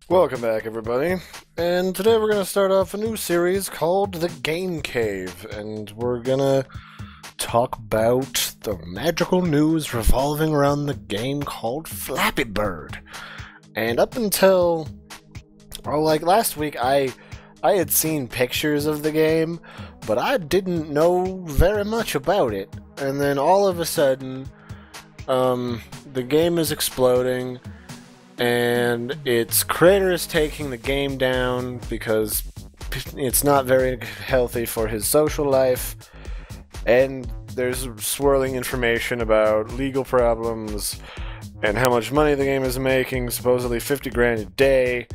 Welcome back, everybody. And today we're going to start off a new series called The Game Cave. And we're going to talk about the magical news revolving around the game called Flappy Bird. And up until, last week, I had seen pictures of the game, but I didn't know very much about it. And then all of a sudden, the game is exploding, and its creator is taking the game down because it's not very healthy for his social life, and there's swirling information about legal problems and how much money the game is making, supposedly 50 grand a day,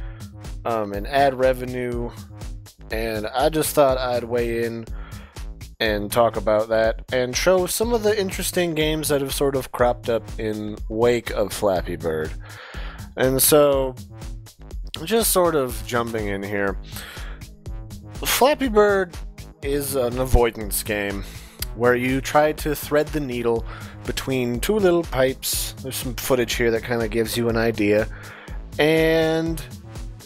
in ad revenue, and I just thought I'd weigh in and talk about that and show some of the interesting games that have sort of cropped up in wake of Flappy Bird. And so, just sort of jumping in here, Flappy Bird is an avoidance game where you try to thread the needle between two little pipes. There's some footage here that kind of gives you an idea. And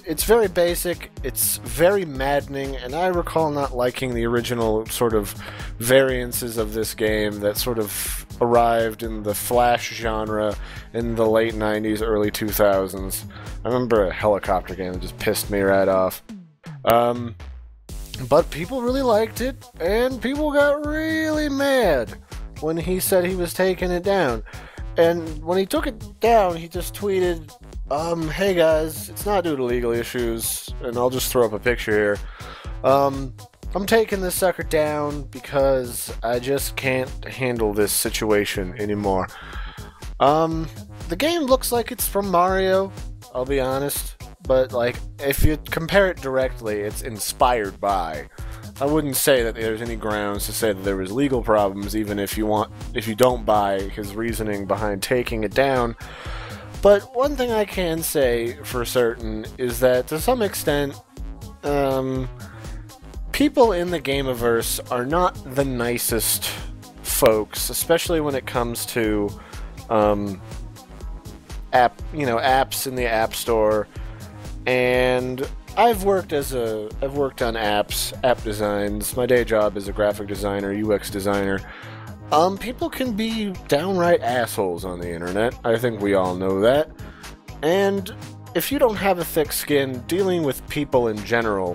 it's very basic, it's very maddening, and I recall not liking the original sort of variances of this game that sort of arrived in the Flash genre in the late 90s, early 2000s. I remember a helicopter game that just pissed me right off. But people really liked it, and people got really mad when he said he was taking it down. And when he took it down, he just tweeted, hey guys, it's not due to legal issues, and I'll just throw up a picture here. I'm taking this sucker down because I just can't handle this situation anymore. The game looks like it's from Mario, I'll be honest, but if you compare it directly, it's inspired by. I wouldn't say that there's any grounds to say that there was legal problems, even if you don't buy his reasoning behind taking it down. But one thing I can say for certain is that, to some extent, people in the Gameverse are not the nicest folks, especially when it comes to apps in the App Store. And I've worked on apps, app designs. My day job is a graphic designer, UX designer. People can be downright assholes on the internet. I think we all know that. And if you don't have a thick skin, dealing with people in general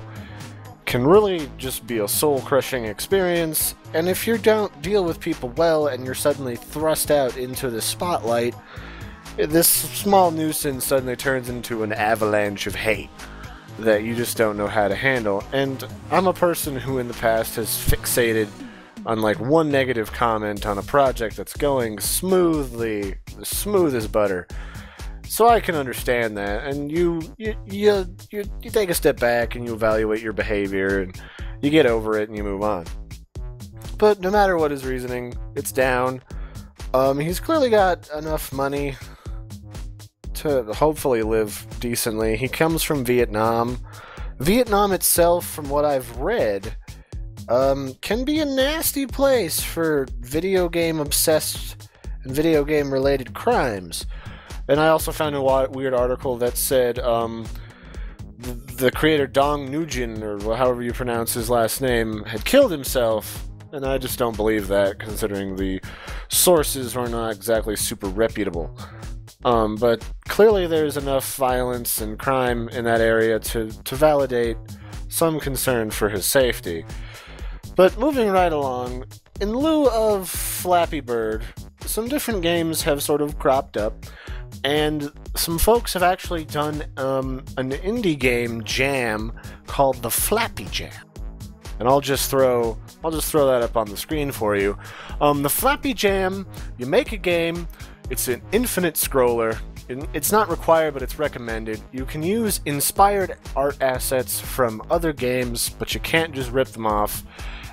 can really just be a soul-crushing experience. And if you don't deal with people well and you're suddenly thrust out into the spotlight, this small nuisance suddenly turns into an avalanche of hate that you just don't know how to handle. And I'm a person who in the past has fixated on one negative comment on a project that's going smoothly, smooth as butter. So I can understand that, and you take a step back and you evaluate your behavior and you get over it and you move on. But no matter what his reasoning, it's down. He's clearly got enough money to hopefully live decently. He comes from Vietnam. Vietnam itself, from what I've read, can be a nasty place for video game obsessed and video game related crimes. And I also found a weird article that said the creator Dong Nguyen, or however you pronounce his last name, had killed himself. And I just don't believe that, considering the sources are not exactly super reputable. But clearly there's enough violence and crime in that area to validate some concern for his safety. But moving right along, in lieu of Flappy Bird, some different games have sort of cropped up, and some folks have actually done an indie game jam called the Flappy Jam. And I'll just throw that up on the screen for you. The Flappy Jam, you make a game, it's an infinite scroller. It's not required, but it's recommended. You can use inspired art assets from other games, but you can't just rip them off.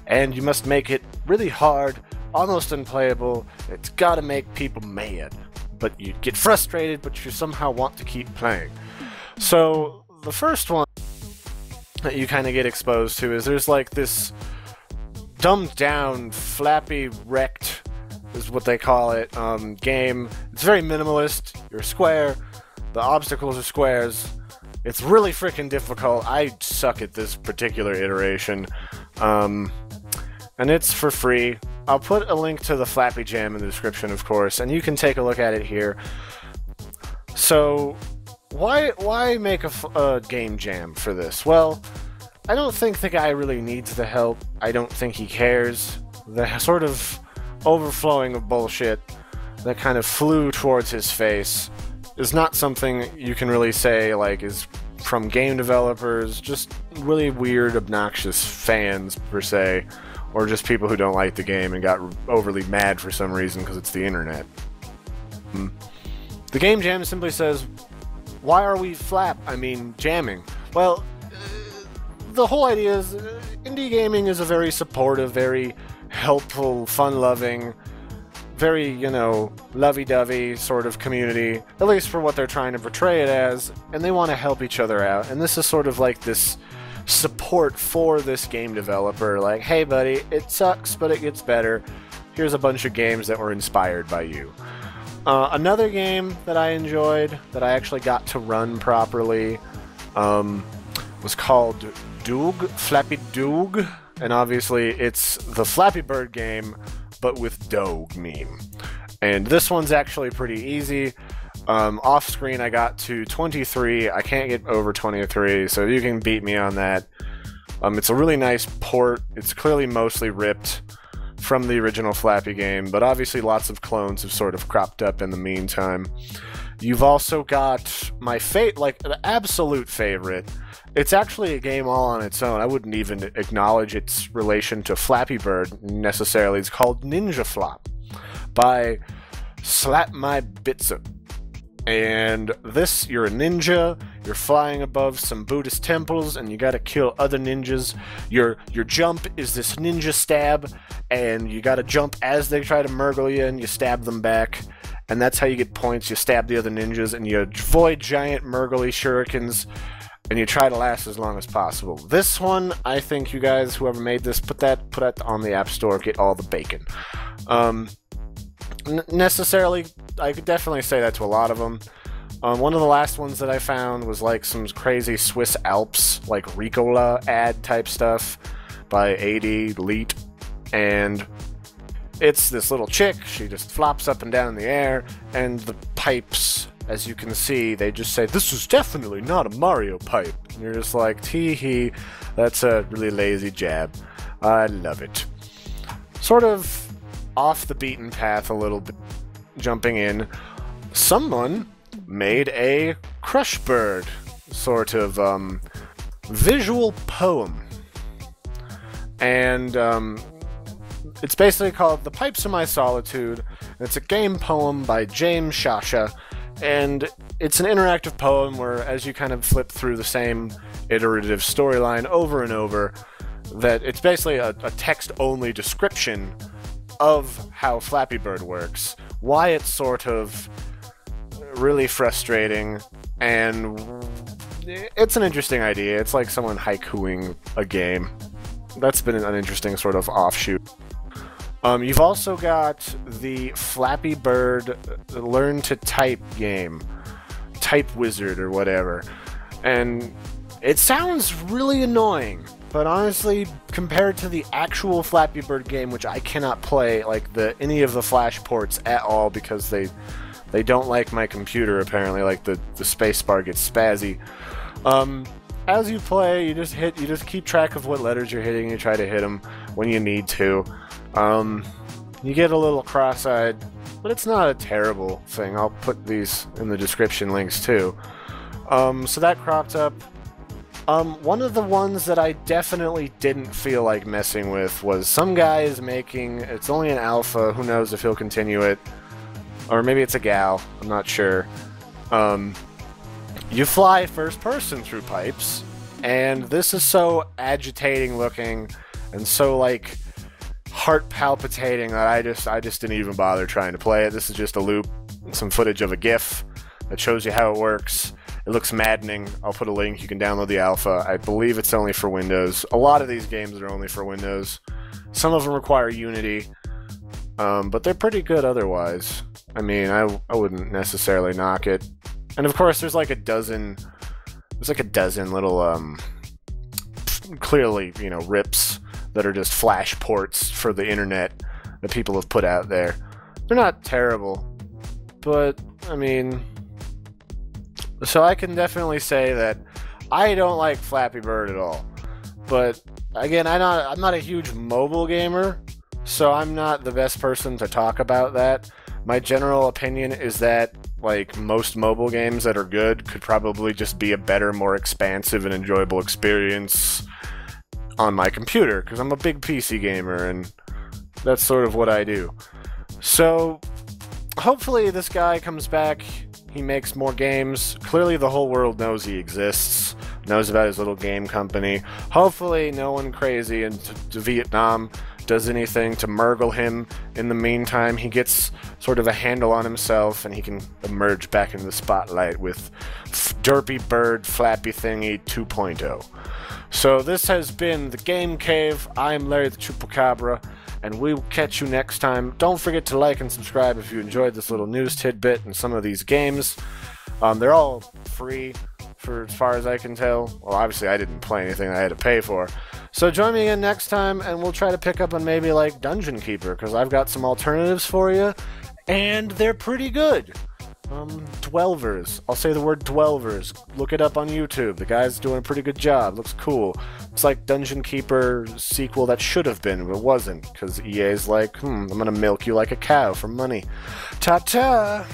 And you must make it really hard, almost unplayable. It's gotta make people mad. But you get frustrated, but you somehow want to keep playing. So, the first one that you kind of get exposed to is there's this dumbed down, Flappy wrecked, is what they call it, game. It's very minimalist. You're a square. The obstacles are squares. It's really freaking difficult. I suck at this particular iteration. And it's for free. I'll put a link to the Flappy Jam in the description, of course, and you can take a look at it here. So, why make a game jam for this? Well, I don't think the guy really needs the help. I don't think he cares. The sort of overflowing of bullshit that kind of flew towards his face is not something you can really say, like, is from game developers, just really weird, obnoxious fans, per se, or just people who don't like the game and got overly mad for some reason because it's the internet. The game jam simply says, why are we jamming? Well, the whole idea is indie gaming is a very supportive, very helpful, fun-loving, very, lovey-dovey sort of community, at least for what they're trying to portray it as, and they want to help each other out, and this is sort of like this support for this game developer, like, hey buddy, it sucks, but it gets better. Here's a bunch of games that were inspired by you. Another game that I enjoyed, that I actually got to run properly, was called Flappy Doog, and obviously it's the Flappy Bird game, but with Doog meme. And this one's actually pretty easy. Off screen I got to 23, I can't get over 23, so you can beat me on that. It's a really nice port, it's clearly mostly ripped from the original Flappy game, but obviously lots of clones have sort of cropped up in the meantime. You've also got my an absolute favorite. It's actually a game all on its own. I wouldn't even acknowledge its relation to Flappy Bird necessarily. It's called Ninja Flop by Slap My Bitsa. And this, you're a ninja, you're flying above some Buddhist temples, and you gotta kill other ninjas. Your jump is this ninja stab, and you gotta jump as they try to murgle you, and you stab them back. And that's how you get points. You stab the other ninjas, and you avoid giant murgly shurikens, and you try to last as long as possible. This one, I think you guys, whoever made this, put that on the App Store, get all the bacon. Necessarily, I could definitely say that to a lot of them. One of the last ones that I found was like some crazy Swiss Alps, like Ricola ad type stuff by AD Leet, and it's this little chick, she just flops up and down in the air, and the pipes, as you can see, they just say, this is definitely not a Mario pipe. And you're just like, tee-hee, that's a really lazy jab. I love it. Sort of off the beaten path a little bit, jumping in, someone made a Crush Bird sort of visual poem. And it's basically called The Pipes of My Solitude. It's a game poem by James Shasha, and it's an interactive poem where, as you kind of flip through the same iterative storyline over and over, that it's basically a text-only description of how Flappy Bird works, why it's sort of really frustrating, and it's an interesting idea. It's like someone haikuing a game. That's been an interesting sort of offshoot. You've also got the Flappy Bird Learn to Type game, Type Wizard or whatever, and it sounds really annoying. But honestly, compared to the actual Flappy Bird game, which I cannot play like any of the Flash ports at all because they don't like my computer apparently, like the spacebar gets spazzy. As you play, you just keep track of what letters you're hitting, you try to hit them when you need to. You get a little cross-eyed, but it's not a terrible thing. I'll put these in the description links too. So that cropped up. One of the ones that I definitely didn't feel like messing with was some guy is making, it's only an alpha, who knows if he'll continue it, or maybe it's a gal, I'm not sure. You fly first person through pipes, and this is so agitating looking, and so like heart palpitating that I just didn't even bother trying to play it. This is just a loop, some footage of a GIF that shows you how it works. It looks maddening. I'll put a link. You can download the alpha. I believe it's only for Windows. A lot of these games are only for Windows. Some of them require Unity, but they're pretty good otherwise. I mean, I wouldn't necessarily knock it. And of course, there's like a dozen there's like a dozen little clearly, you know, rips that are just flash ports for the internet that people have put out there. They're not terrible, but I mean, so I can definitely say that I don't like Flappy Bird at all. But again, I'm not a huge mobile gamer, so I'm not the best person to talk about that. My general opinion is that, like, most mobile games that are good could probably just be a better, more expansive and enjoyable experience on my computer, because I'm a big PC gamer, and that's sort of what I do. So, hopefully this guy comes back, he makes more games. Clearly the whole world knows he exists, knows about his little game company. Hopefully no one crazy in Vietnam does anything to murgle him. In the meantime, he gets sort of a handle on himself, and he can emerge back into the spotlight with Derpy Bird Flappy Thingy 2.0. So this has been the Game Cave. I'm Larry the Chupacabra, and we will catch you next time. Don't forget to like and subscribe if you enjoyed this little news tidbit and some of these games. They're all free, for as far as I can tell. Well, obviously I didn't play anything I had to pay for. So join me again next time, and we'll try to pick up on maybe like Dungeon Keeper, because I've got some alternatives for you, and they're pretty good. Dwellers. I'll say the word Dwellers. Look it up on YouTube. The guy's doing a pretty good job. Looks cool. It's like Dungeon Keeper sequel that should have been, but wasn't, because EA's like, I'm gonna milk you like a cow for money. Ta-ta!